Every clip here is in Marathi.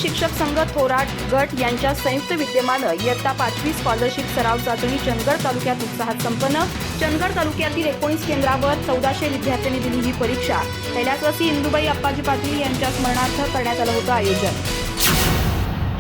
शिक्षक संघ थोरात गट यांच्या संयुक्त विद्यमानं इयत्ता 5वी स्कॉलरशिप सराव चाचणी चंदगड तालुक्यात उत्साहात संपन्न। चंदगड तालुक्यातील 19 केंद्रावर 1400 विद्यार्थ्यांनी दिली ही परीक्षा। कैलासवासी इंदुबाई अप्पाजी पाटील यांच्या स्मरणार्थ करण्यात आलं होतं आयोजन।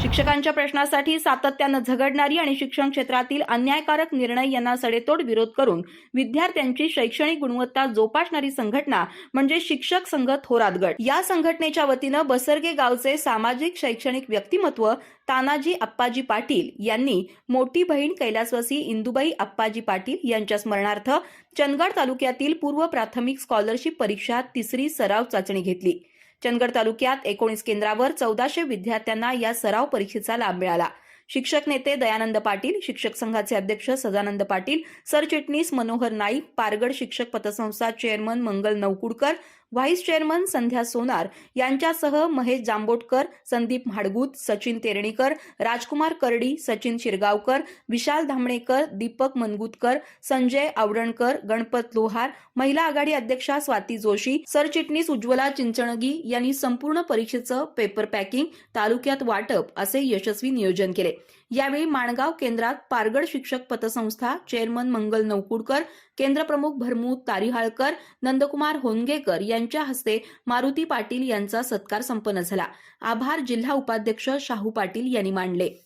शिक्षकांच्या प्रश्नासाठी सातत्यानं झगडणारी आणि शिक्षण क्षेत्रातील अन्यायकारक निर्णय यांना सडेतोड विरोध करून विद्यार्थ्यांची शैक्षणिक गुणवत्ता जोपासणारी संघटना म्हणजे शिक्षक संघ थोरात गट। या संघटनेच्या वतीनं बसरगे गावचे सामाजिक शैक्षणिक व्यक्तिमत्व तानाजी अप्पाजी पाटील यांनी मोठी बहीण कैलासवासी इंदुबाई अप्पाजी पाटील यांच्या स्मरणार्थ चंदगड तालुक्यातील पूर्व प्राथमिक स्कॉलरशिप परीक्षा तिसरी सराव चाचणी घेतली। चंदगड तालुक्यात 19 केंद्रावर 1400 विद्यार्थ्यांना या सराव परीक्षेचा लाभ मिळाला। शिक्षक नेते दयानंद पाटील, शिक्षक संघाचे अध्यक्ष सदानंद पाटील, सरचिटणीस मनोहर नाईक, पारगड शिक्षक पतसंस्था चेअरमन मंगल नवकुडकर, व्हाईस चेअरमन संध्या सोनार यांच्यासह महेश जांबोटकर, संदीप म्हाडगूत, सचिन तेरणीकर, राजकुमार करडी, सचिन शिरगावकर, विशाल धामणेकर, दीपक मनगुतकर, संजय आवडणकर, गणपत लोहार, महिला आघाडी अध्यक्षा स्वाती जोशी, सरचिटणीस उज्ज्वला चिंचणगी यांनी संपूर्ण परीक्षेचं पेपर पॅकिंग, तालुक्यात वाटप असे यशस्वी नियोजन केले। यावेळी माणगाव केंद्रात पारगड शिक्षक पतसंस्था चेअरमन मंगल नवकुडकर, केंद्रप्रमुख भरमूत तारिहाळकर, नंदकुमार होनगेकर यांच्या हस्ते मारुती पाटील यांचा सत्कार संपन्न झाला। आभार जिल्हा उपाध्यक्ष शाहू पाटील यांनी मानले।